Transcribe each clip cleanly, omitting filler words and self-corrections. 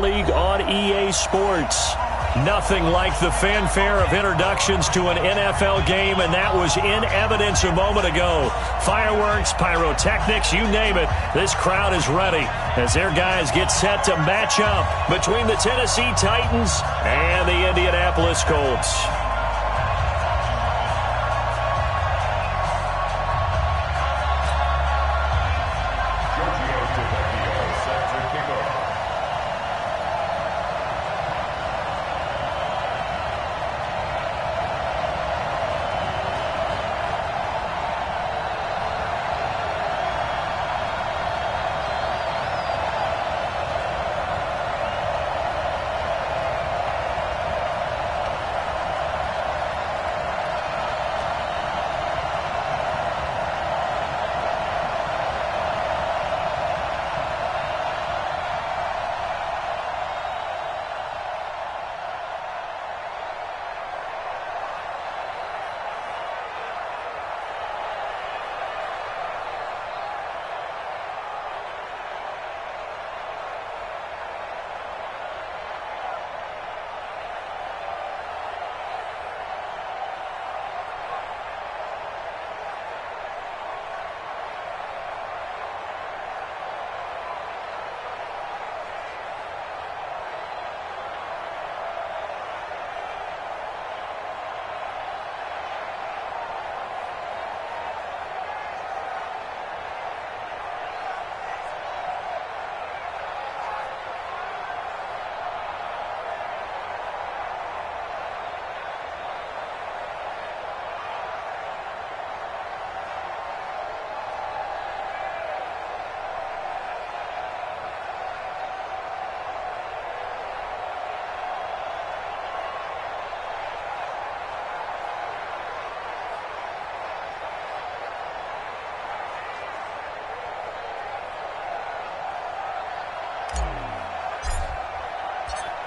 League on EA Sports. Nothing like the fanfare of introductions to an NFL game, and that was in evidence a moment ago. Fireworks, pyrotechnics, you name it. This crowd is ready as their guys get set to match up between the Tennessee Titans and the Indianapolis Colts.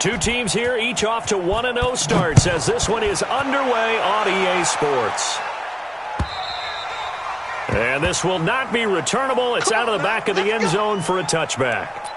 Two teams here, each off to 1-0 starts as this one is underway on EA Sports. And this will not be returnable. It's out of the back of the end zone for a touchback.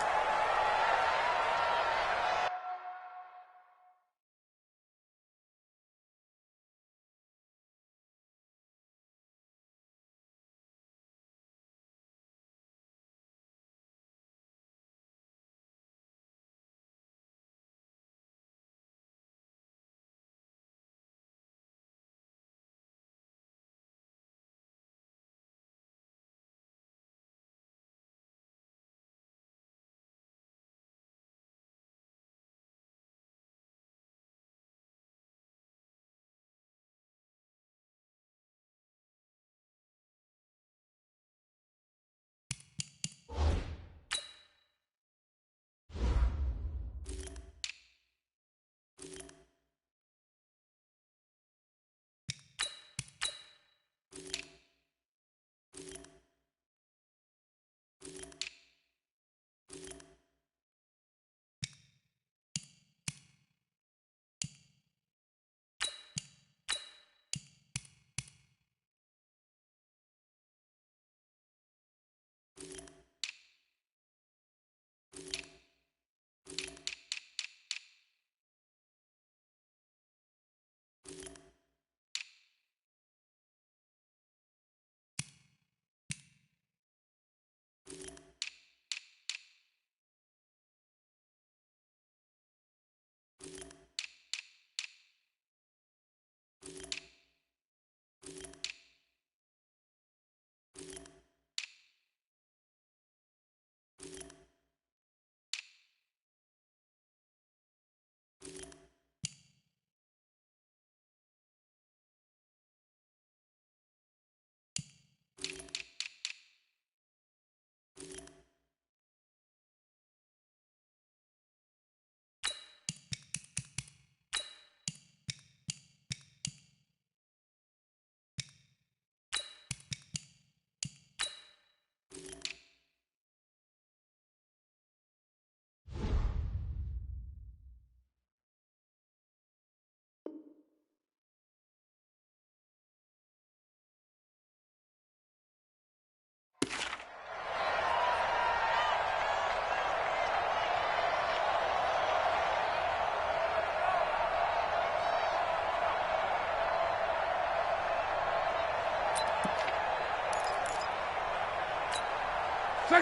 They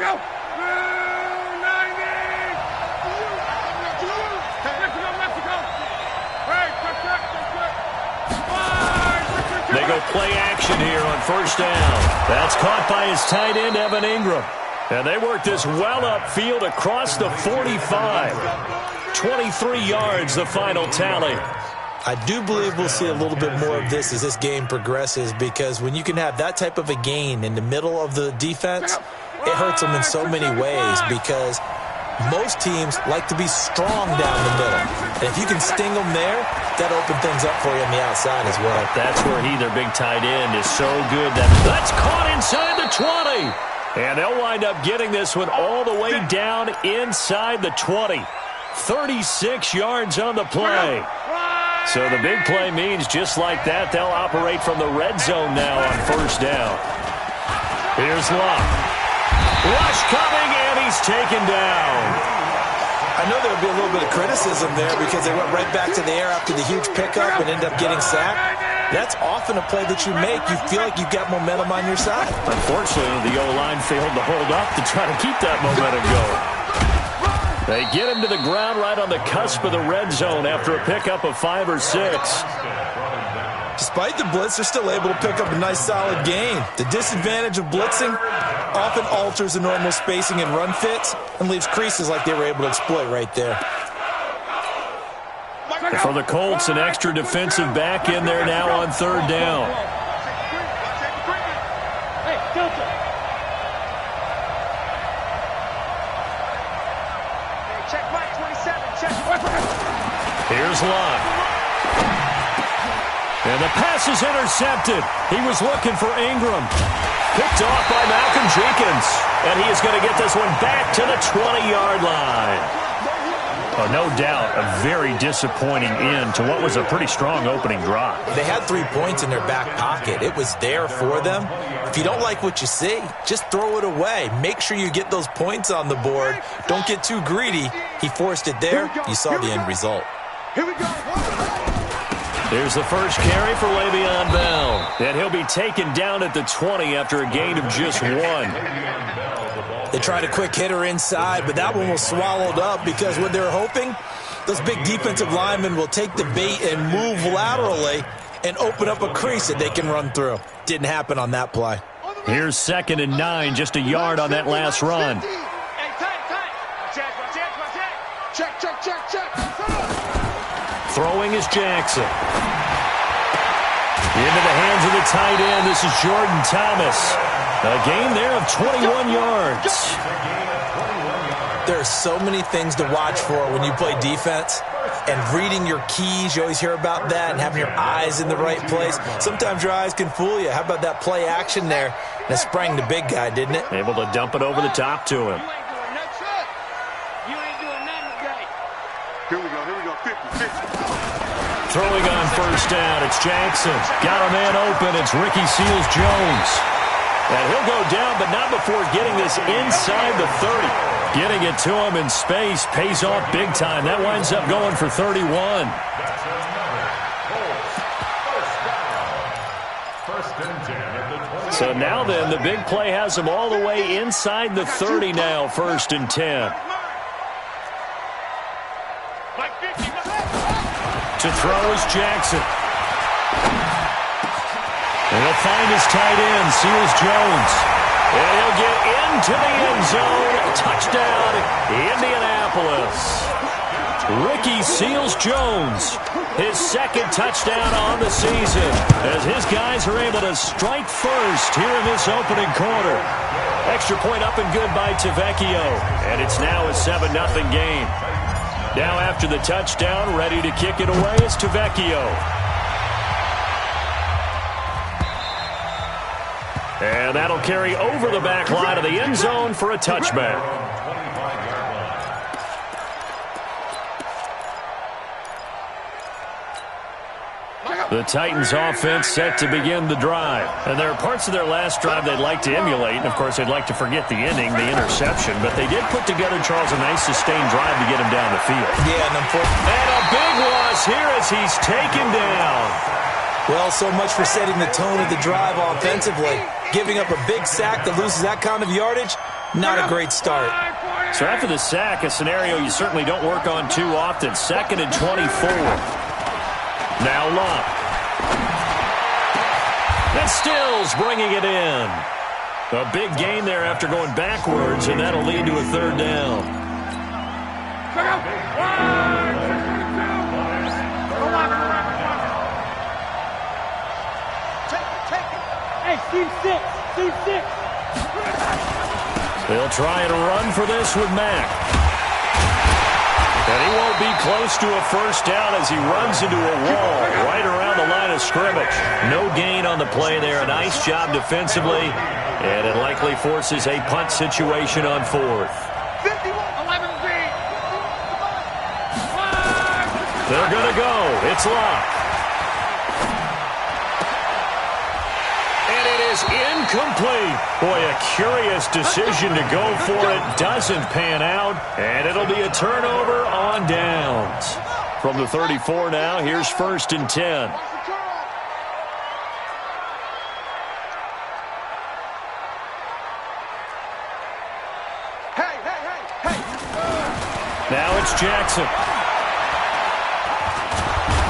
go play action here on first down. That's caught by his tight end, Evan Ingram. And they work this well upfield across the 45. 23 yards, the final tally. I do believe we'll see a little bit more of this as this game progresses, because when you can have that type of a gain in the middle of the defense, it hurts them in so many ways, because most teams like to be strong down the middle. And if you can sting them there, that opens things up for you on the outside as well. That's where their big tight end, is so good. That's caught inside the 20. And they'll wind up getting this one all the way down inside the 20. 36 yards on the play. So the big play means just like that, they'll operate from the red zone now on first down. Here's Luck. Rush coming, and he's taken down. I know there'll be a little bit of criticism there because they went right back to the air after the huge pickup and ended up getting sacked. That's often a play that you make. You feel like you've got momentum on your side. Unfortunately, the O-line failed to hold up to try to keep that momentum going. They get him to the ground right on the cusp of the red zone after a pickup of 5 or 6. Despite the blitz, they're still able to pick up a nice solid gain. The disadvantage of blitzing often alters the normal spacing and run fits and leaves creases like they were able to exploit right there. For the Colts, an extra defensive back in there now on third down. Here's Luck. And the pass is intercepted. He was looking for Ingram. Picked off by Malcolm Jenkins. And he is going to get this one back to the 20-yard line. Oh, no doubt, a very disappointing end to what was a pretty strong opening drive. They had 3 points in their back pocket. It was there for them. If you don't like what you see, just throw it away. Make sure you get those points on the board. Don't get too greedy. He forced it there. You saw the end result. Here we go. There's the first carry for Le'Veon Bell. And he'll be taken down at the 20 after a gain of just 1. They tried a quick hitter inside, but that one was swallowed up because what they're hoping, those big defensive linemen will take the bait and move laterally and open up a crease that they can run through. Didn't happen on that play. Here's 2nd and 9, just a yard on that last run. Throwing is Jackson. Into the hands of the tight end. This is Jordan Thomas. A gain there of 21 yards. There are so many things to watch for when you play defense. And reading your keys, you always hear about that, and having your eyes in the right place. Sometimes your eyes can fool you. How about that play action there? And it sprang the big guy, didn't it? Able to dump it over the top to him. Here we go, 50-50. Throwing on first down, it's Jackson. Got a man open, it's Ricky Seals-Jones. And he'll go down, but not before getting this inside the 30. Getting it to him in space pays off big time. That winds up going for 31. So now then, the big play has him all the way inside the 30 now, 1st and 10. To throw is Jackson. And he'll find his tight end, Seals-Jones. And he'll get into the end zone. Touchdown, Indianapolis. Ricky Seals-Jones, his 2nd touchdown on the season, as his guys are able to strike first here in this opening quarter. Extra point up and good by Tavecchio. And it's now a 7-0 game. Now after the touchdown, ready to kick it away is Tavecchio. And that'll carry over the back line of the end zone for a touchback. The Titans offense set to begin the drive. And there are parts of their last drive they'd like to emulate. And, of course, they'd like to forget the ending, the interception. But they did put together, Charles, a nice sustained drive to get him down the field. Yeah, and a big loss here as he's taken down. Well, so much for setting the tone of the drive offensively. Giving up a big sack that loses that kind of yardage, not a great start. So after the sack, a scenario you certainly don't work on too often. 2nd and 24. Now Luck. And Stills bringing it in. A big gain there after going backwards, and that'll lead to a 3rd down. Hey, Steve 6. Steve 6. They'll try and run for this with Mack. And he won't be close to a 1st down as he runs into a wall right around the line of scrimmage. No gain on the play there. A nice job defensively. And it likely forces a punt situation on 4th. 11B. They're going to go. It's Luck. Incomplete. Boy, a curious decision to go for it. Doesn't pan out, and it'll be a turnover on downs. From the 34 now, here's 1st and 10. Hey. Now it's Jackson.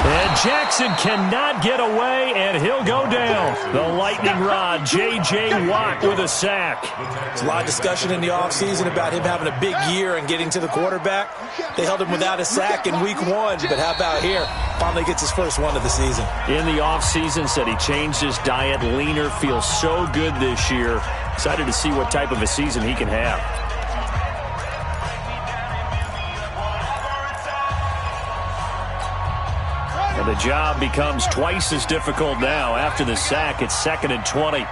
And Jackson cannot get away, and he'll go down. The lightning rod, J.J. Watt with a sack. There's a lot of discussion in the offseason about him having a big year and getting to the quarterback. They held him without a sack in week 1, but how about here? Finally gets his first one of the season. In the offseason, said he changed his diet, leaner, feels so good this year. Excited to see what type of a season he can have. And the job becomes twice as difficult now. After the sack, it's 2nd and 20.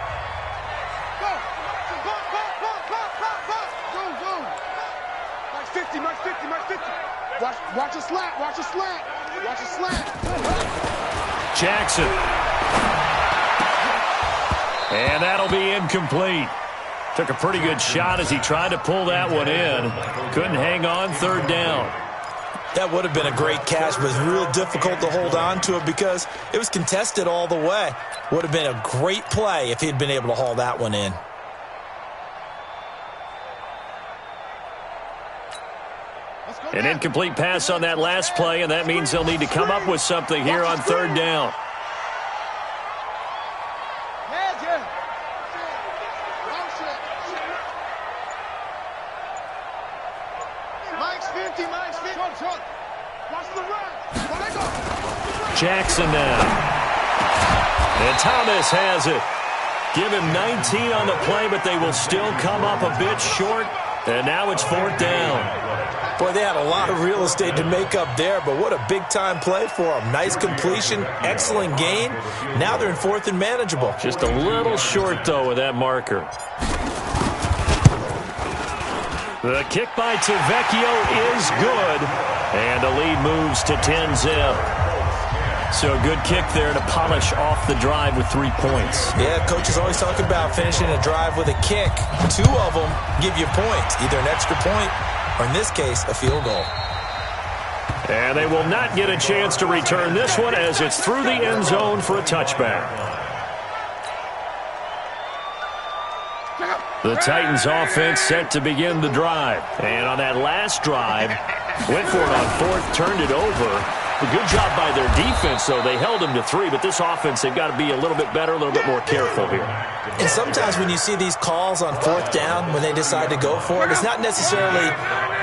Watch a slant. Watch a slant. Jackson. And that'll be incomplete. Took a pretty good shot as he tried to pull that one in. Couldn't hang on. 3rd down. That would have been a great catch, but it was real difficult to hold on to it because it was contested all the way. Would have been a great play if he'd been able to haul that one in. An incomplete pass on that last play, and that means they'll need to come up with something here on 3rd down. Jackson now. And Thomas has it. Give him 19 on the play, but they will still come up a bit short. And now it's 4th down. Boy, they had a lot of real estate to make up there, but what a big-time play for them. Nice completion, excellent gain. Now they're in 4th and manageable. Just a little short, though, with that marker. The kick by Tavecchio is good. And the lead moves to 10-0. So a good kick there to polish off the drive with 3 points. Yeah, coaches always talk about finishing a drive with a kick. 2 of them give you points, either an extra point or, in this case, a field goal. And they will not get a chance to return this one as it's through the end zone for a touchback. The Titans offense set to begin the drive. And on that last drive, went for it on 4th, turned it over. A good job by their defense, though. They held them to 3, but this offense, they've got to be a little bit better, a little bit more careful here. And sometimes when you see these calls on 4th down, when they decide to go for it, it's not necessarily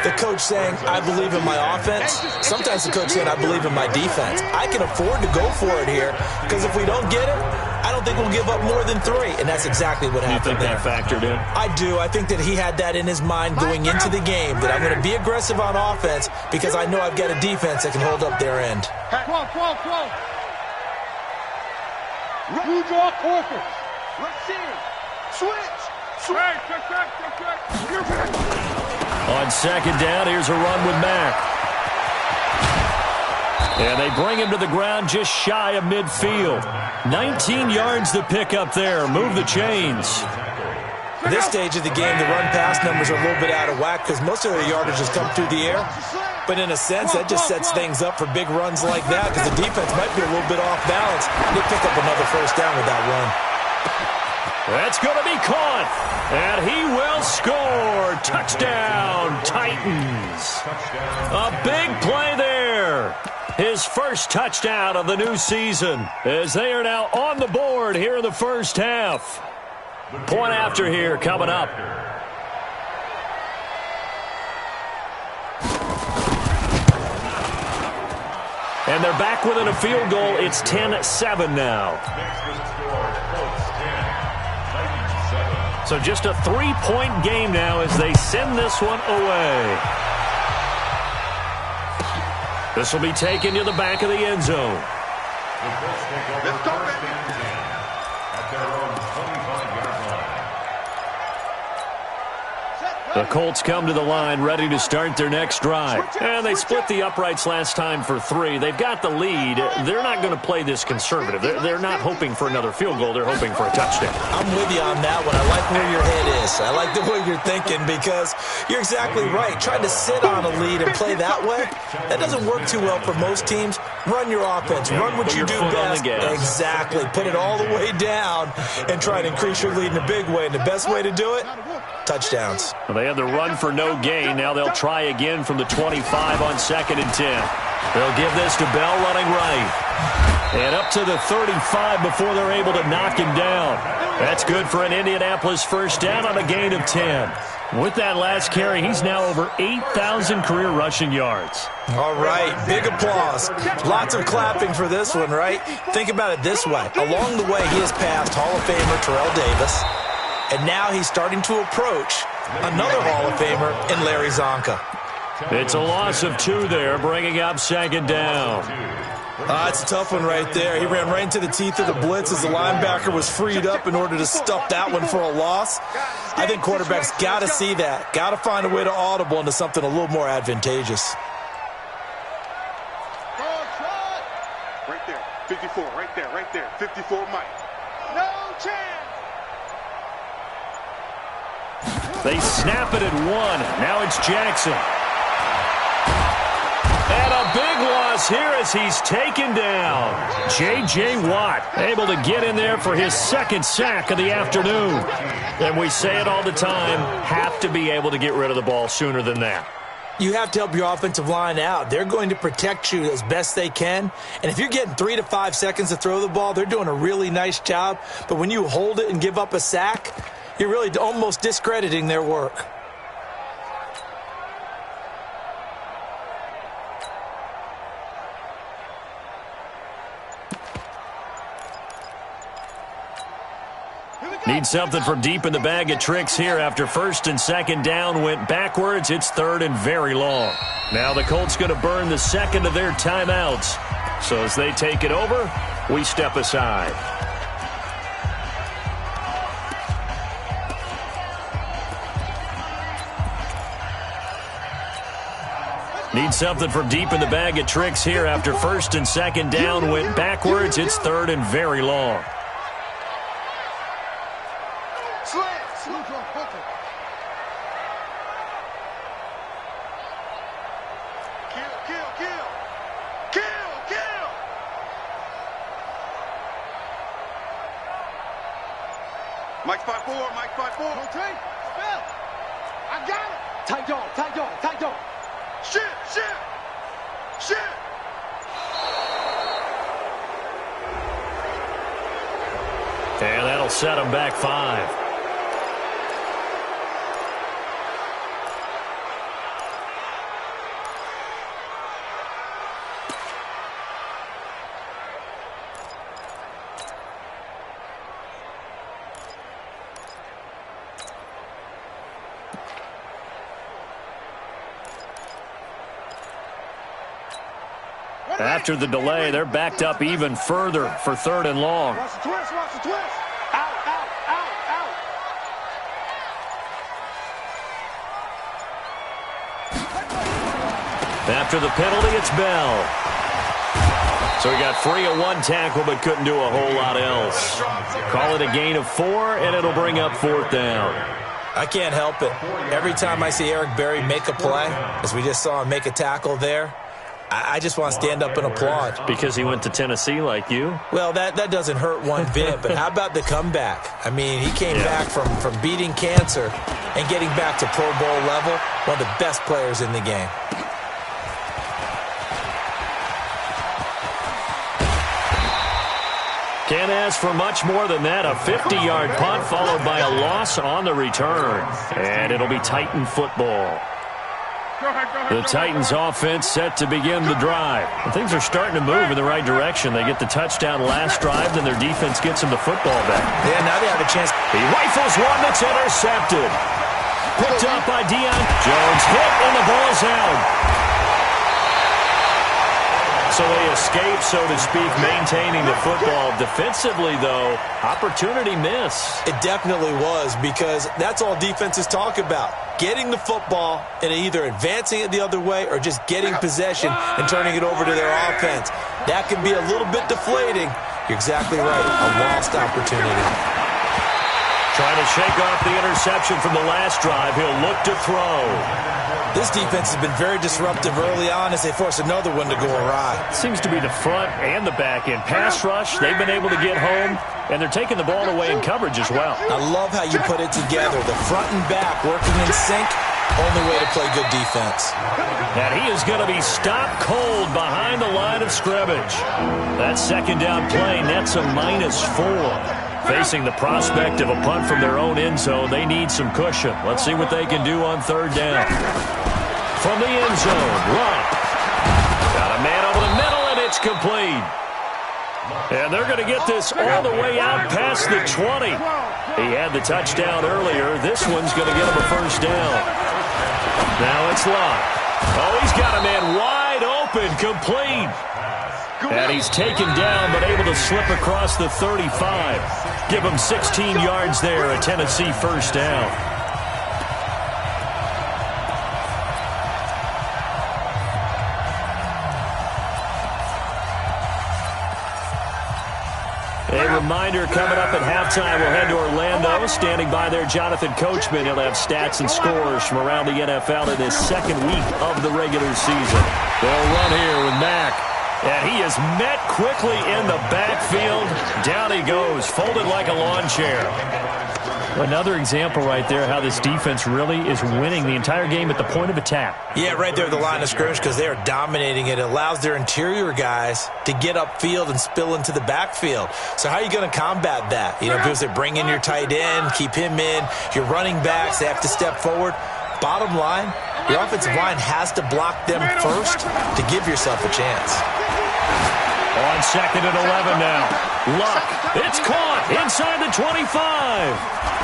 the coach saying, I believe in my offense. Sometimes the coach saying, I believe in my defense. I can afford to go for it here, because if we don't get it, I don't think we'll give up more than 3, and that's exactly what happened there. You think that factored in? I do. I think that he had that in his mind going into the game, that I'm going to be aggressive on offense because I know I've got a defense that can hold up their end. Whoa. Blue draw quarters. Receive. Switch. On 2nd down, here's a run with Mack. And they bring him to the ground just shy of midfield. 19 yards to pick up there. Move the chains. At this stage of the game, the run-pass numbers are a little bit out of whack because most of their yardage has come through the air. But in a sense, that just sets things up for big runs like that because the defense might be a little bit off balance. They pick up another first down with that run. That's going to be caught, and he will score. Touchdown, Titans. A big play there. His first touchdown of the new season as they are now on the board here in the first half. Point after here coming up. And they're back within a field goal. It's 10-7 now. So just a 3-point game now as they send this one away. This will be taken to the back of the end zone. Let's go, baby. At their own 25-yard line. The Colts come to the line ready to start their next drive. And they split the uprights last time for 3. They've got the lead. They're not going to play this conservative. They're not hoping for another field goal. They're hoping for a touchdown. I'm with you on that one. I like where your head is. I like the way you're thinking because you're exactly right. Trying to sit on a lead and play that way, that doesn't work too well for most teams. Run your offense. Run what you do best. Exactly. Put it all the way down and try and increase your lead in a big way. And the best way to do it, touchdowns. Well, they had the run for no gain. Now they'll try again from the 25 on 2nd and 10. They'll give this to Bell running right. And up to the 35 before they're able to knock him down. That's good for an Indianapolis first down on a gain of 10. With that last carry, he's now over 8,000 career rushing yards. All right, big applause. Lots of clapping for this one, right? Think about it this way. Along the way, he has passed Hall of Famer Terrell Davis, and now he's starting to approach another Hall of Famer in Larry Zonka. It's a loss of 2 there, bringing up 2nd down. It's a tough one right there. He ran right into the teeth of the blitz as the linebacker was freed up in order to stuff that one for a loss. I think quarterbacks got to see that. Got to find a way to audible into something a little more advantageous. Right there. 54. Right there. 54 Mike. No chance. They snap it at 1. Now it's Jackson. And a big loss here as he's taken down. J.J. Watt able to get in there for his 2nd sack of the afternoon. And we say it all the time, have to be able to get rid of the ball sooner than that. You have to help your offensive line out. They're going to protect you as best they can. And if you're getting 3 to 5 seconds to throw the ball, they're doing a really nice job. But when you hold it and give up a sack, you're really almost discrediting their work. Need something from deep in the bag of tricks here after 1st and 2nd down went backwards. It's 3rd and very long. Now the Colts going to burn the 2nd of their timeouts. So as they take it over, we step aside. Need something from deep in the bag of tricks here after 1st and 2nd down went backwards. It's 3rd and very long. Mike 5-4, Mike 5-4. Okay, spell. I got it. Tight dog. Shit. And that'll set him back 5. After the delay, they're backed up even further for 3rd and long. Watch the twist. Out. After the penalty, it's Bell. So he got free of 1 tackle but couldn't do a whole lot else. Call it a gain of 4, and it'll bring up 4th down. I can't help it. Every time I see Eric Berry make a play, as we just saw him make a tackle there, I just want to stand up and applaud. Because he went to Tennessee like you? Well, that doesn't hurt one bit, but how about the comeback? I mean, he came back from beating cancer and getting back to Pro Bowl level, one of the best players in the game. Can't ask for much more than that. A 50-yard punt followed by a loss on the return. And it'll be Titan football. The Titans offense set to begin the drive. And things are starting to move in the right direction. They get the touchdown last drive, then their defense gets them the football back. Yeah, now they have a chance. He rifles one that's intercepted. Picked up by Deion Jones. Hit, and the ball's out. So they escape, so to speak, maintaining the football. Defensively, though, opportunity miss. It definitely was, because that's all defenses talk about. Getting the football and either advancing it the other way or just getting possession and turning it over to their offense. That can be a little bit deflating. You're exactly right. A lost opportunity. Trying to shake off the interception from the last drive. He'll look to throw. This defense has been very disruptive early on as they force another one to go awry. Seems to be the front and the back end. Pass rush, they've been able to get home, and they're taking the ball away in coverage as well. I love how you put it together. The front and back working in sync, only way to play good defense. And he is going to be stopped cold behind the line of scrimmage. That second down play nets a -4. Facing the prospect of a punt from their own end zone, they need some cushion. Let's see what they can do on third down. From the end zone, Luck. Got a man over the middle, and it's complete. And they're going to get this all the way out past the 20. He had the touchdown earlier. This one's going to get him a first down. Now it's Luck. Oh, he's got a man wide open, complete. And he's taken down, but able to slip across the 35. Give him 16 yards there, a Tennessee first down. A reminder, coming up at halftime, we'll head to Orlando. Standing by there, Jonathan Coachman. He'll have stats and scores from around the NFL in his second week of the regular season. They'll run here with Mack. And he is met quickly in the backfield. Down he goes, folded like a lawn chair. Another example right there how this defense really is winning the entire game at the point of attack. Yeah, right there at the line of scrimmage, because they are dominating it. It allows their interior guys to get upfield and spill into the backfield. So how are you going to combat that? You know, because they bring in your tight end, keep him in. Your running backs, they have to step forward. Bottom line, your offensive line has to block them first to give yourself a chance. On second and 11 now. Luck. It's caught inside the 25.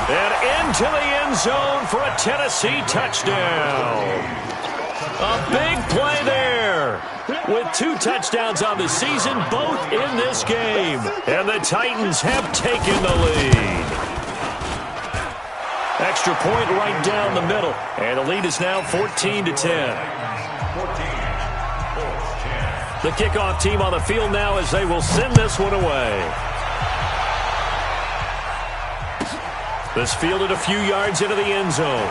And into the end zone for a Tennessee touchdown. A big play there. With 2 touchdowns on the season, both in this game. And the Titans have taken the lead. Extra point right down the middle. And the lead is now 14-10. The kickoff team on the field now as they will send this one away. This fielded a few yards into the end zone.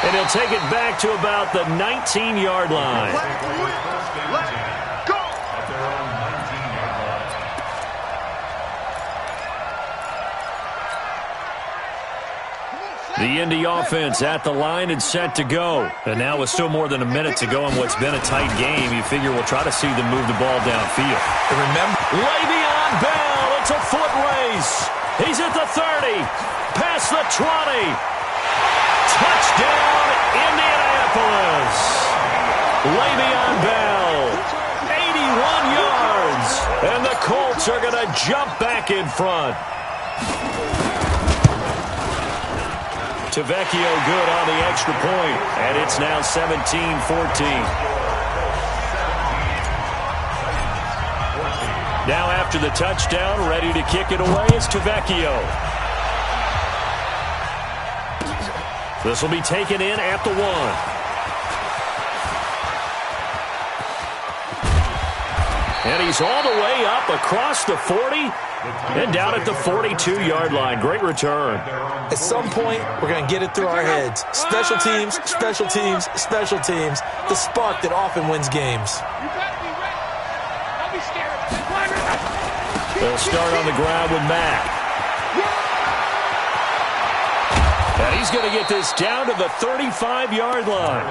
And he'll take it back to about the 19-yard line. The Indy offense at the line and set to go. And now with still more than a minute to go in what's been a tight game, you figure we'll try to see them move the ball downfield. And remember, Le'Veon Bell, it's a foot race. He's at the 30, past the 20. Touchdown, Indianapolis. Le'Veon Bell, 81 yards. And the Colts are going to jump back in front. Tavecchio good on the extra point, and it's now 17-14. Now after the touchdown, ready to kick it away is Tavecchio. This will be taken in at the 1. And he's all the way up across the 40 and down at the 42-yard line. Great return. At some point, we're going to get it through our heads. Special teams, special teams, special teams. The spark that often wins games. You better be ready. Don't be scared. They'll start on the ground with Mack. And he's going to get this down to the 35-yard line.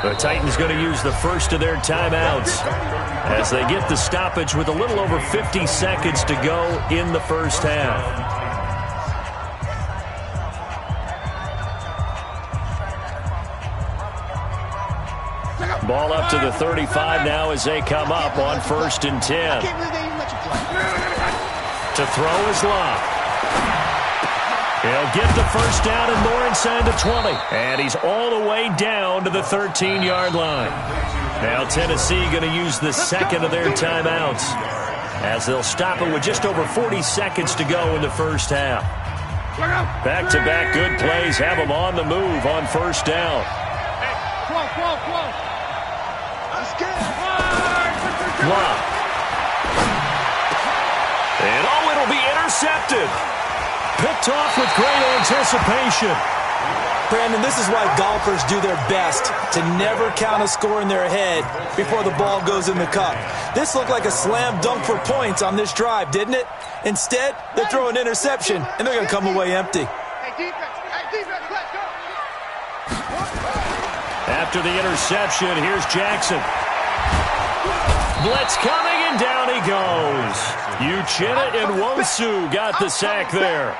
The Titans going to use the first of their timeouts as they get the stoppage with a little over 50 seconds to go in the first half. Ball up to the 35 now as they come up on 1st and 10. To throw is Love. He'll get the first down and more inside the 20. And he's all the way down to the 13-yard line. Now Tennessee going to use the second of their timeouts as they'll stop it with just over 40 seconds to go in the first half. Back-to-back good plays have them on the move on 1st down. Love. And it'll be intercepted. Picked off with great anticipation. Brandon, this is why golfers do their best to never count a score in their head before the ball goes in the cup. This looked like a slam dunk for points on this drive, didn't it? Instead, they throw an interception, and they're going to come away empty. Hey, defense, let's go. After the interception, here's Jackson. Blitz coming, and down he goes. Uchenna Nwosu got the sack there.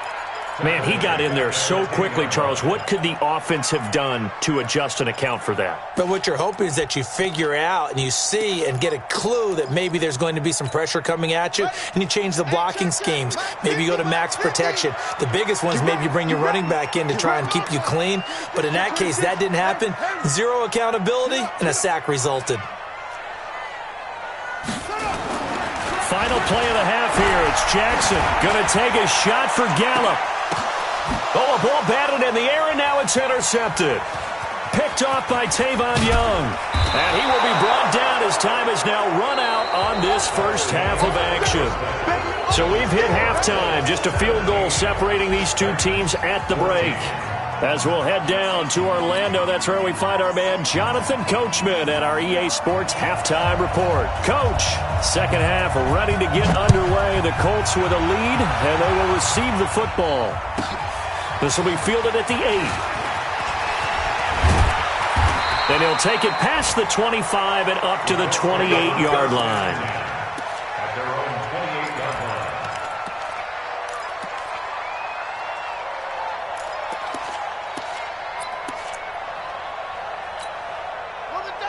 Man, he got in there so quickly, Charles. What could the offense have done to adjust and account for that? But what you're hoping is that you figure out and you see and get a clue that maybe there's going to be some pressure coming at you, and you change the blocking schemes. Maybe you go to max protection. The biggest one is maybe you bring your running back in to try and keep you clean. But in that case, that didn't happen. Zero accountability, and a sack resulted. Final play of the half here. It's Jackson going to take a shot for Gallup. Oh, a ball batted in the air, and now it's intercepted. Picked off by Tavon Young. And he will be brought down as time has now run out on this first half of action. So we've hit halftime. Just a field goal separating these two teams at the break. As we'll head down to Orlando, that's where we find our man Jonathan Coachman at our EA Sports Halftime Report. Coach, second half ready to get underway. The Colts with a lead, and they will receive the football. This will be fielded at the 8. Then he'll take it past the 25 and up to the 28-yard line.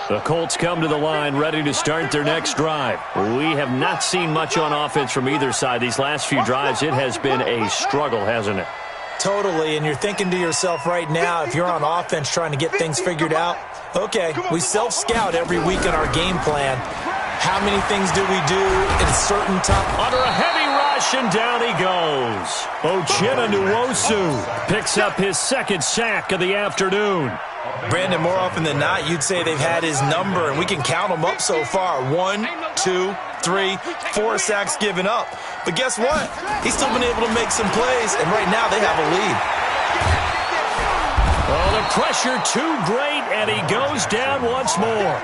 The Colts come to the line ready to start their next drive. We have not seen much on offense from either side. These last few drives, it has been a struggle, hasn't it? Totally, and you're thinking to yourself right now, if you're on offense trying to get things figured out, okay, we self-scout every week in our game plan. How many things do we do in certain time? Under a heavy rush, and down he goes. Uchenna Nwosu picks up his second sack of the afternoon. Brandon, more often than not, you'd say they've had his number, and we can count them up so far. 1, 2, 3, 4 sacks given up. But guess what? He's still been able to make some plays, and right now they have a lead. Oh, the pressure too great, and he goes down once more.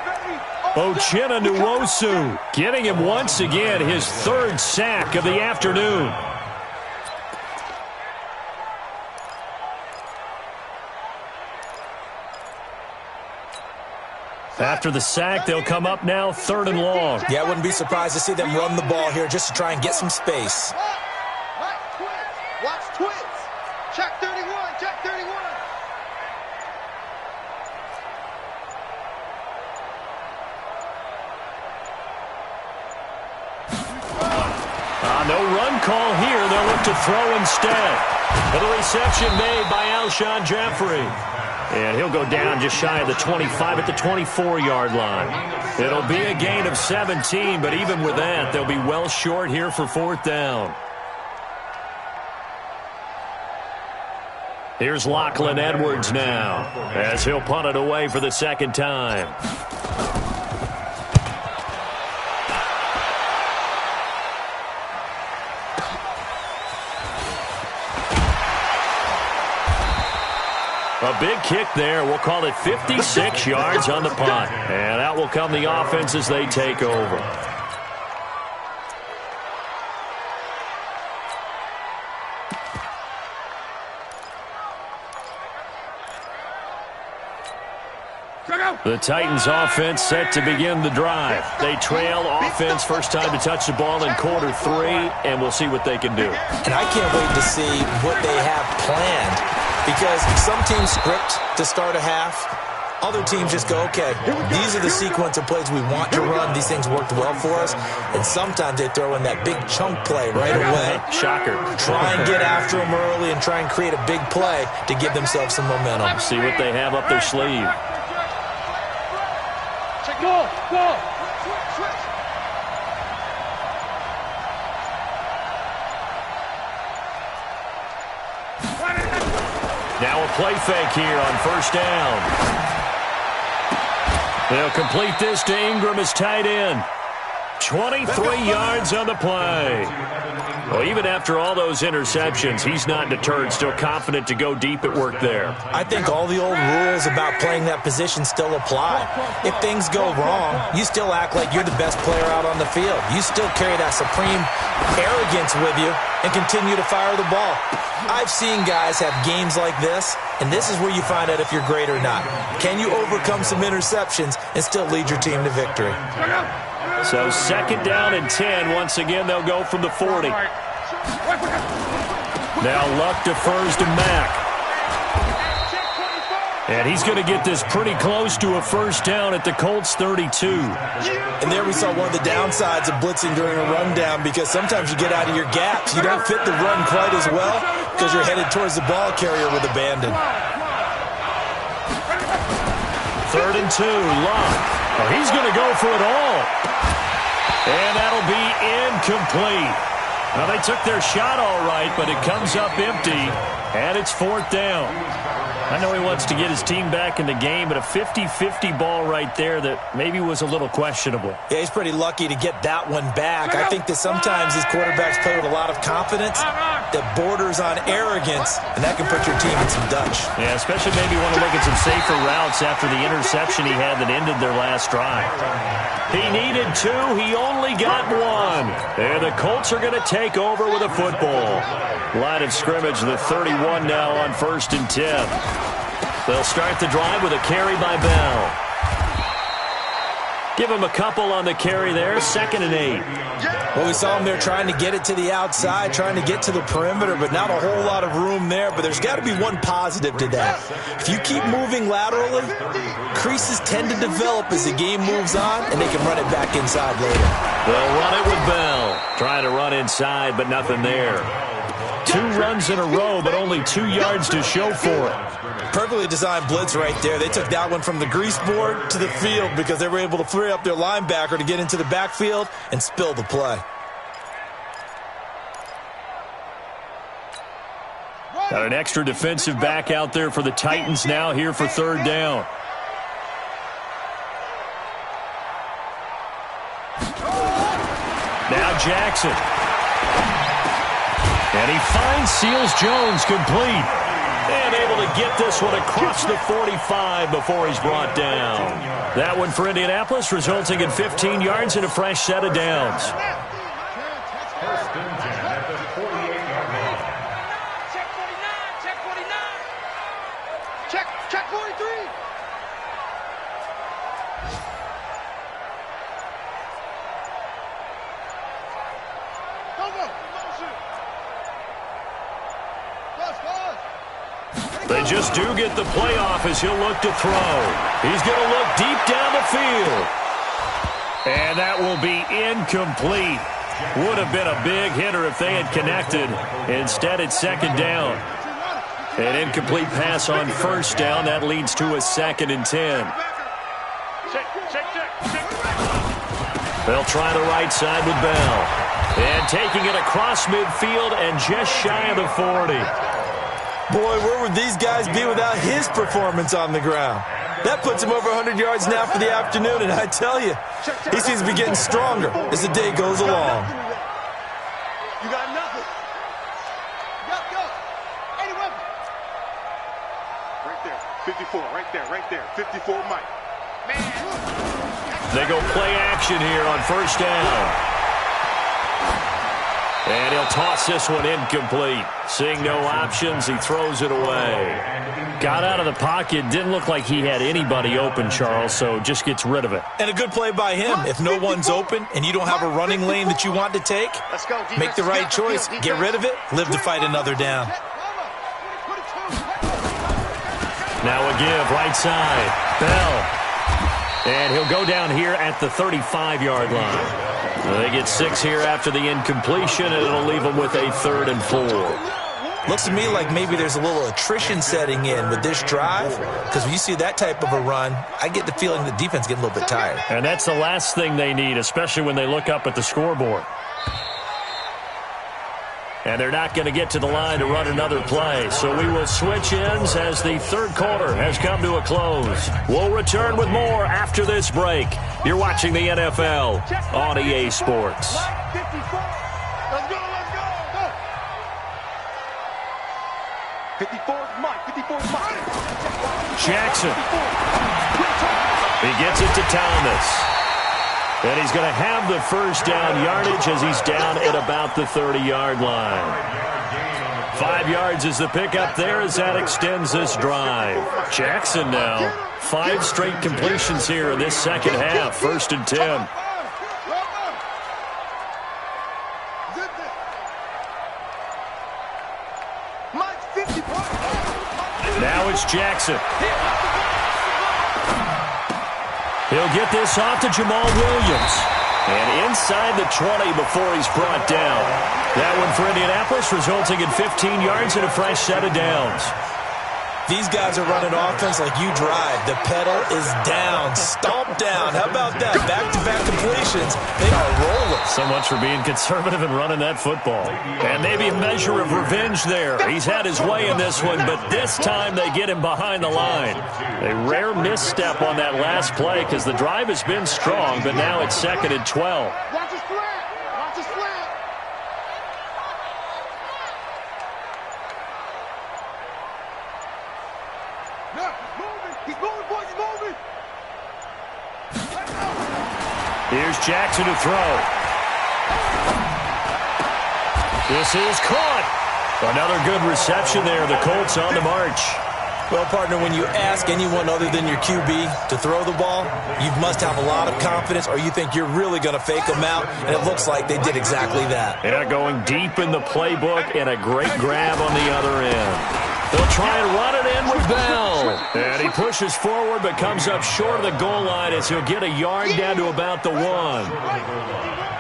Uchenna Nwosu getting him once again his third sack of the afternoon. After the sack, they'll come up now 3rd and long. Yeah, I wouldn't be surprised to see them run the ball here just to try and get some space. Watch twins. Check 31. Check 31. No run call here. They'll look to throw instead. And the reception made by Alshon Jeffrey. And he'll go down just shy of the 25 at the 24-yard line. It'll be a gain of 17, but even with that, they'll be well short here for 4th down. Here's Lachlan Edwards now as he'll punt it away for the second time. A big kick there. We'll call it 56 yards on the punt. And out will come the offense as they take over. The Titans offense set to begin the drive. They trail offense, first time to touch the ball in quarter 3, and we'll see what they can do. And I can't wait to see what they have planned, because some teams script to start a half. Other teams just go, okay, these are the sequence of plays we want to run. These things worked well for us. And sometimes they throw in that big chunk play right away. Shocker. Try and get after them early and try and create a big play to give themselves some momentum. See what they have up their sleeve. Go, go. Now a play fake here on first down. They'll complete this to Ingram as tight end. 23 yards on the play. Well, even after all those interceptions, he's not deterred, still confident to go deep at work there. I think all the old rules about playing that position still apply. If things go wrong, you still act like you're the best player out on the field. You still carry that supreme arrogance with you and continue to fire the ball. I've seen guys have games like this, and this is where you find out if you're great or not. Can you overcome some interceptions and still lead your team to victory? So second down and 10. Once again, they'll go from the 40. Now Luck defers to Mack. And he's going to get this pretty close to a first down at the Colts 32. And there we saw one of the downsides of blitzing during a rundown, because sometimes you get out of your gaps. You don't fit the run quite as well because you're headed towards the ball carrier with abandon. 3rd and 2, Luck. Oh, he's going to go for it all. And that'll be incomplete. Now, they took their shot all right, but it comes up empty, and it's 4th down. I know he wants to get his team back in the game, but a 50-50 ball right there that maybe was a little questionable. Yeah, he's pretty lucky to get that one back. I think that sometimes these quarterbacks play with a lot of confidence that borders on arrogance, and that can put your team in some Dutch. Yeah, especially maybe want to look at some safer routes after the interception he had that ended their last drive. He needed 2. He only got 1. And the Colts are going to take over with a football. Line of scrimmage, the 31 now on 1st and 10. They'll start the drive with a carry by Bell. Give him a couple on the carry there, 2nd and 8. Well, we saw him there trying to get it to the outside, trying to get to the perimeter, but not a whole lot of room there. But there's got to be one positive to that. If you keep moving laterally, creases tend to develop as the game moves on, and they can run it back inside later. They'll run it with Bell. Trying to run inside, but nothing there. 2 runs in a row, but only 2 yards to show for it. Perfectly designed blitz right there. They took that one from the grease board to the field because they were able to free up their linebacker to get into the backfield and spill the play. Got an extra defensive back out there for the Titans now here for 3rd down. Now Jackson. And he finds Seals-Jones complete. And able to get this one across the 45 before he's brought down. That one for Indianapolis, resulting in 15 yards and a fresh set of downs. Check 43. They just do get the playoff as he'll look to throw. He's going to look deep down the field. And that will be incomplete. Would have been a big hitter if they had connected. Instead, it's 2nd down. An incomplete pass on 1st down. That leads to a 2nd and 10. They'll try the right side with Bell. And taking it across midfield and just shy of the 40. Boy, where would these guys be without his performance on the ground? That puts him over 100 yards now for the afternoon, and I tell you, he seems to be getting stronger as the day goes along. You got nothing. Go. 80 weapons. Right there. 54, right there. 54, Mike. They go play action here on first down. And he'll toss this one incomplete. Seeing no options, he throws it away. Got out of the pocket. Didn't look like he had anybody open, Charles, so just gets rid of it. And a good play by him. If no one's open and you don't have a running lane that you want to take, make the right choice. Get rid of it. Live to fight another down. Now a give, right side. Bell. And he'll go down here at the 35-yard line. They get 6 here after the incompletion, and it'll leave them with a 3rd and 4. Looks to me like maybe there's a little attrition setting in with this drive, because when you see that type of a run, I get the feeling the defense getting a little bit tired. And that's the last thing they need, especially when they look up at the scoreboard. And they're not going to get to the line to run another play. So we will switch ends as the 3rd quarter has come to a close. We'll return with more after this break. You're watching the NFL on EA Sports. Let's go. 54 Mike. Jackson. He gets it to Thomas. And he's going to have the first down yardage as he's down at about the 30-yard line. 5 yards is the pickup there as that extends this drive. Jackson now, 5 straight completions here in this second half. 1st and 10. Now it's Jackson. He'll get this off to Jamal Williams. And inside the 20 before he's brought down. That one for Indianapolis, resulting in 15 yards and a fresh set of downs. These guys are running offense like you drive. The pedal is down, stomp down. How about that? Back-to-back completions. They are rolling. So much for being conservative and running that football. And maybe a measure of revenge there. He's had his way in this one, but this time they get him behind the line. A rare misstep on that last play because the drive has been strong, but now it's 2nd and 12. Watch his slant. He's moving, boys, he's moving. Here's Jackson to throw. This is caught. Another good reception there. The Colts on the march. Well, partner, when you ask anyone other than your QB to throw the ball, you must have a lot of confidence or you think you're really going to fake them out, and it looks like they did exactly that. Yeah, going deep in the playbook and a great grab on the other end. They'll try and run it in with Bell. And he pushes forward but comes up short of the goal line as he'll get a yard down to about the 1.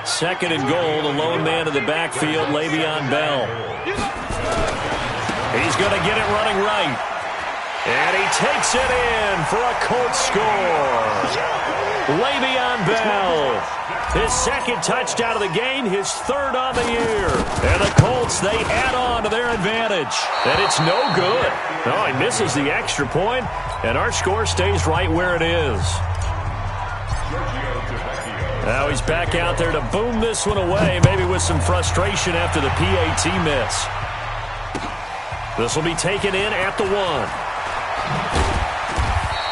2nd and goal, the lone man in the backfield, Le'Veon Bell. He's going to get it running right. And he takes it in for a Colts score. Le'Veon Bell. His 2nd touchdown of the game, his 3rd on the year. And the Colts, they add on to their advantage. And it's no good. Oh, he misses the extra point, and our score stays right where it is. Now he's back out there to boom this one away, maybe with some frustration after the PAT miss. This will be taken in at the 1.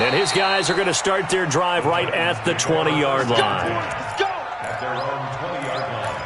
And his guys are going to start their drive right at the 20-yard line. Let's go. At their own 20-yard line.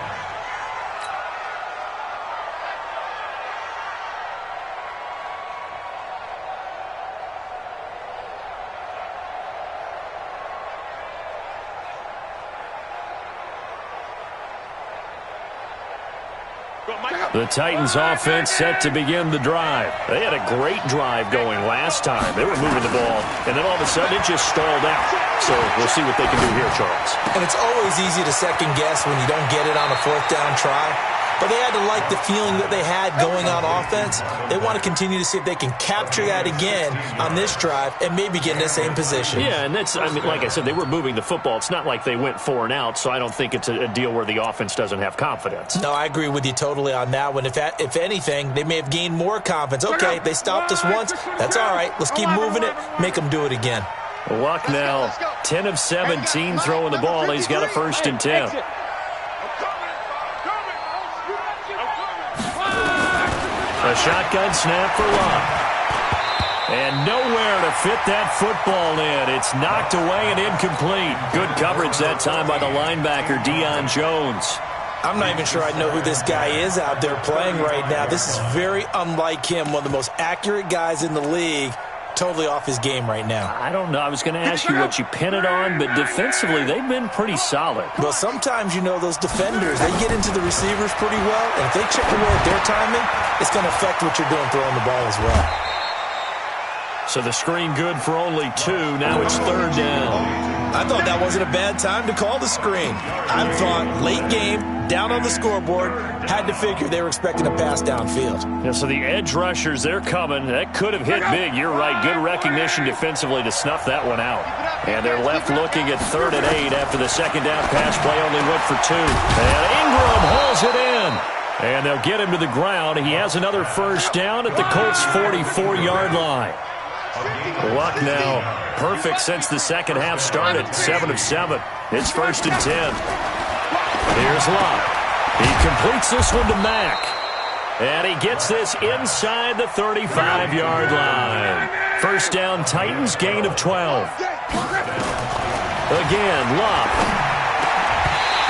The Titans offense set to begin the drive. They had a great drive going last time. They were moving the ball, and then all of a sudden it just stalled out. So we'll see what they can do here, Charles. And it's always easy to second guess when you don't get it on a 4th down try. But they had to like the feeling that they had going on offense. They want to continue to see if they can capture that again on this drive and maybe get in the same position. Yeah, and that's, I mean, like I said, they were moving the football. It's not like they went 4 and out, so I don't think it's a deal where the offense doesn't have confidence. No, I agree with you totally on that one. If anything, they may have gained more confidence. Okay, they stopped us once. That's all right. Let's keep moving it. Make them do it again. Luck now, 10 of 17 throwing the ball. He's got a 1st and 10. A shotgun snap for Luck. And nowhere to fit that football in. It's knocked away and incomplete. Good coverage that time by the linebacker, Deion Jones. I'm not even sure I know who this guy is out there playing right now. This is very unlike him, one of the most accurate guys in the league. Totally off his game right now. I don't know. I was going to ask you what you pin it on, but defensively, they've been pretty solid. Well, sometimes, you know, those defenders, they get into the receivers pretty well, and if they chip away at their timing, it's going to affect what you're doing throwing the ball as well. So the screen good for only 2. Now it's 3rd down. I thought that wasn't a bad time to call the screen. I thought late game, down on the scoreboard, had to figure they were expecting a pass downfield. Yeah, so the edge rushers, they're coming. That could have hit big. You're right. Good recognition defensively to snuff that one out. And they're left looking at 3rd and 8 after the second down pass play only went for 2. And Ingram hauls it in. And they'll get him to the ground. He has another first down at the Colts' 44-yard line. Luck now perfect since the second half started. 7 of 7. It's 1st and 10. Here's Luck. He completes this one to Mack. And he gets this inside the 35-yard line. First down, Titans, gain of 12. Again, Luck.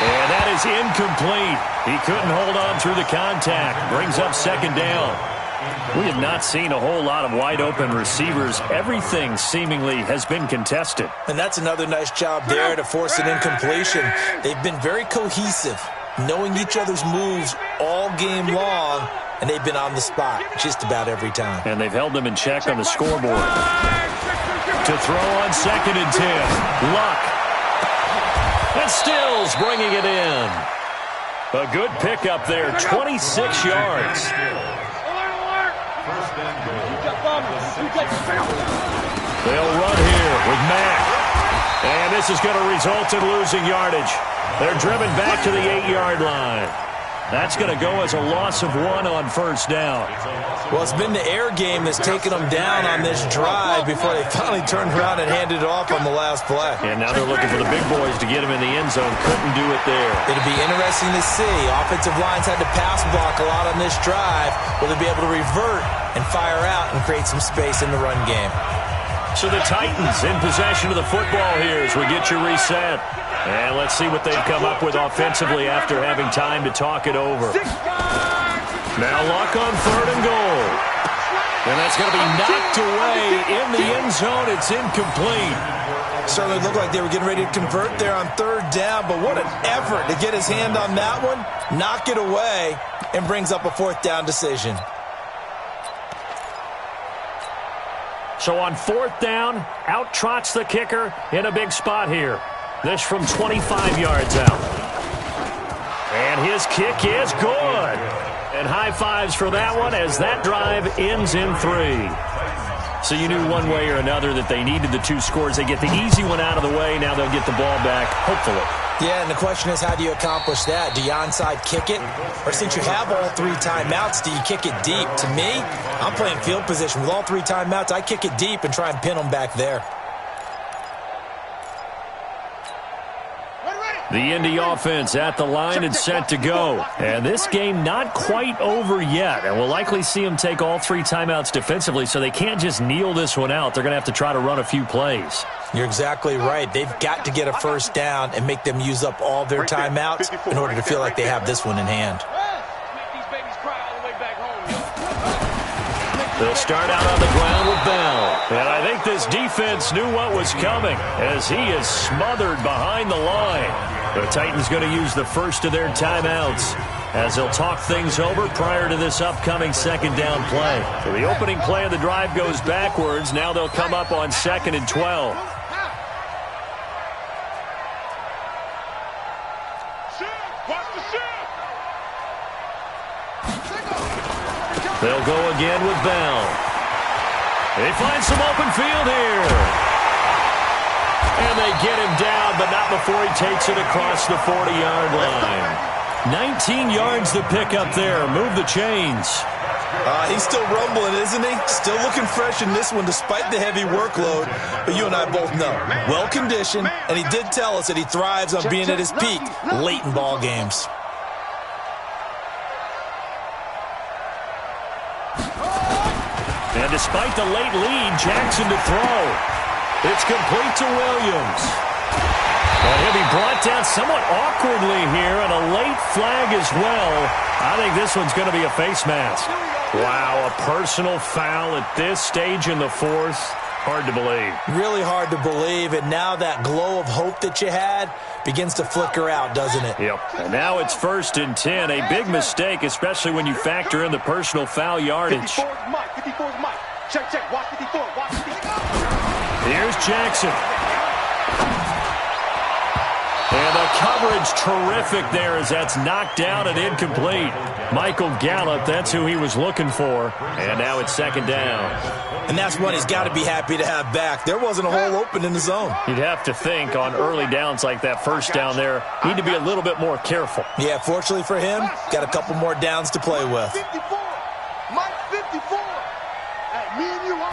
And that is incomplete. He couldn't hold on through the contact. Brings up 2nd down. We have not seen a whole lot of wide-open receivers. Everything seemingly has been contested. And that's another nice job there to force an incompletion. They've been very cohesive, knowing each other's moves all game long, and they've been on the spot just about every time. And they've held them in check on the scoreboard. To throw on 2nd and 10. Luck. And Stills bringing it in. A good pickup there, 26 yards. They'll run here with Mack. And this is going to result in losing yardage. They're driven back to the 8-yard line. That's going to go as a loss of 1 on first down. Well, it's been the air game that's taken them down on this drive before they finally turned around and handed it off on the last play. And now they're looking for the big boys to get him in the end zone. Couldn't do it there. It'll be interesting to see. Offensive lines had to pass block a lot on this drive. Will they be able to revert and fire out and create some space in the run game? So the Titans in possession of the football here as we get you reset. And let's see what they've come up with offensively after having time to talk it over. Now Luck on 3rd and goal. And that's going to be knocked away in the end zone. It's incomplete. Certainly looked like they were getting ready to convert there on 3rd down, but what an effort to get his hand on that one, knock it away, and brings up a 4th down decision. So on 4th down, out trots the kicker in a big spot here. This from 25 yards out. And his kick is good. And high fives for that one as that drive ends in 3. So you knew one way or another that they needed the 2 scores. They get the easy one out of the way. Now they'll get the ball back, hopefully. Yeah, and the question is, how do you accomplish that? Do you onside kick it? Or since you have all 3 timeouts, do you kick it deep? To me, I'm playing field position. With all 3 timeouts, I kick it deep and try and pin them back there. The Indy offense at the line and set to go. And this game not quite over yet. And we'll likely see them take all 3 timeouts defensively, so they can't just kneel this one out. They're going to have to try to run a few plays. You're exactly right. They've got to get a first down and make them use up all their timeouts in order to feel like they have this one in hand. They'll start out on the ground with Bell. And I think this defense knew what was coming as he is smothered behind the line. The Titans going to use the first of their timeouts as they'll talk things over prior to this upcoming 2nd down play. So the opening play of the drive goes backwards. Now they'll come up on 2nd and 12. They'll go again with Bell. They find some open field here. And they get him down, but not before he takes it across the 40-yard line. 19 yards to pick up there. Move the chains. He's still rumbling, isn't he? Still looking fresh in this one despite the heavy workload. But you and I both know, well-conditioned, and he did tell us that he thrives on being at his peak late in ball games. And despite the late lead, Jackson to throw. It's complete to Williams. And he'll be brought down somewhat awkwardly here, and a late flag as well. I think this one's going to be a face mask. Wow, a personal foul at this stage in the fourth. Hard to believe. Really hard to believe, and now that glow of hope that you had begins to flicker out, doesn't it? Yep. And now it's 1st and 10. A big mistake, especially when you factor in the personal foul yardage. 54's Mike. 54's Mike. Check, check. Watch 54. Watch 54. Here's Jackson. And the coverage terrific there as that's knocked down and incomplete. Michael Gallup, that's who he was looking for. And now it's 2nd down. And that's one he's got to be happy to have back. There wasn't a hole open in the zone. You'd have to think on early downs like that first down there, need to be a little bit more careful. Yeah, fortunately for him, got a couple more downs to play with. 54. Mike 54. Hey, me and you are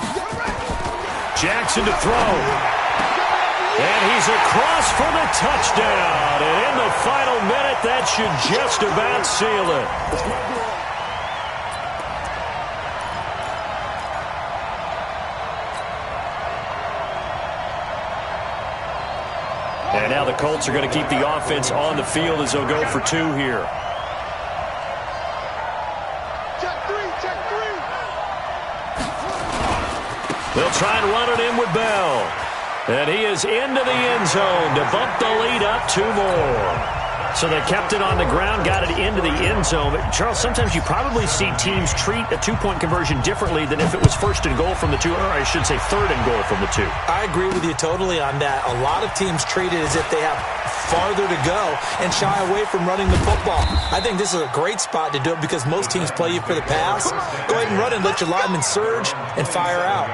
Jackson to throw. And he's across for the touchdown. And in the final minute, that should just about seal it. And now the Colts are going to keep the offense on the field as they'll go for 2 here. check 3. Check 3. They'll try and run it in with Bell. And he is into the end zone to bump the lead up 2 more. So they kept it on the ground, got it into the end zone. But Charles, sometimes you probably see teams treat a 2-point conversion differently than if it was 1st and goal from the 2, or I should say 3rd and goal from the 2. I agree with you totally on that. A lot of teams treat it as if they have farther to go and shy away from running the football. I think this is a great spot to do it because most teams play you for the pass. Go ahead and run and let your linemen surge and fire out.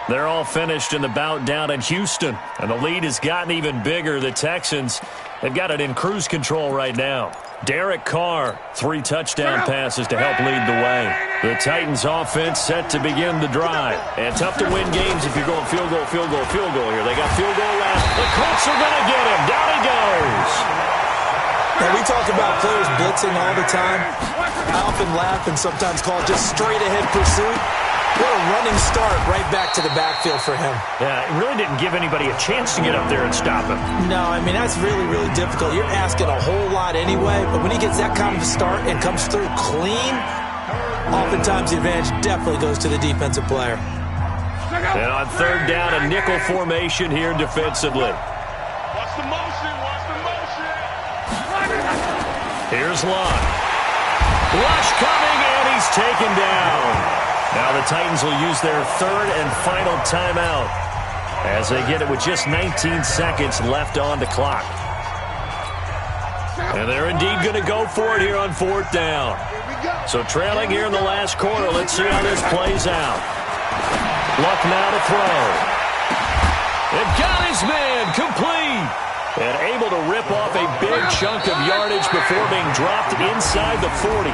They're all finished in the bout down in Houston, and the lead has gotten even bigger. The Texans, they've got it in cruise control right now. Derek Carr, 3 touchdown passes to help lead the way. The Titans offense set to begin the drive. And tough to win games if you're going field goal, field goal, field goal here. They got field goal left. The Colts are going to get him. Down he goes. Now, we talk about players blitzing all the time. I often laugh and sometimes call it just straight-ahead pursuit. What a running start right back to the backfield for him. Yeah, it really didn't give anybody a chance to get up there and stop him. No, I mean, that's really, really difficult. You're asking a whole lot anyway, but when he gets that kind of a start and comes through clean, oftentimes the advantage definitely goes to the defensive player. And on 3rd down, a nickel formation here defensively. Watch the motion. Watch the motion. Here's Lott. Rush coming, and he's taken down. Now the Titans will use their 3rd and final timeout as they get it with just 19 seconds left on the clock. And they're indeed going to go for it here on 4th down. So trailing here in the last quarter, let's see how this plays out. Luck now to throw. It got his man complete. And able to rip off a big chunk of yardage before being dropped inside the 40.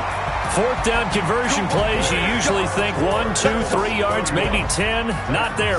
4th down conversion plays, you usually think 1, 2, 3 yards, maybe 10. Not there.